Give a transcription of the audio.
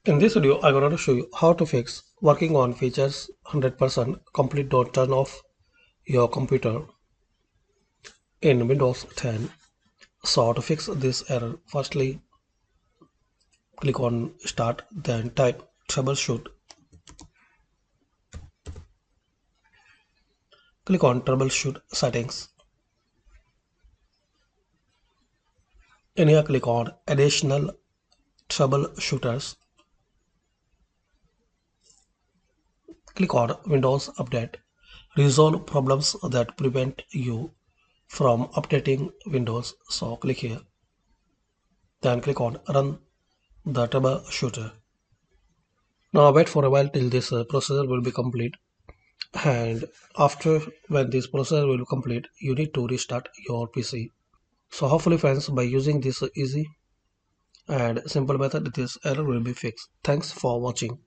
In this video, I'm going to show you how to fix working on features 100% complete. Don't turn off your computer in Windows 10. So to fix this error, firstly click on Start, then type Troubleshoot. Click on Troubleshoot Settings. In here, click on Additional Troubleshooters. Click on Windows Update. Resolve problems that prevent you from updating Windows. So click here. Then click on Run the troubleshooter. Now wait for a while till this procedure will be complete, and after when this procedure will be complete, you need to restart your PC. So hopefully friends, by using this easy and simple method, this error will be fixed. Thanks for watching.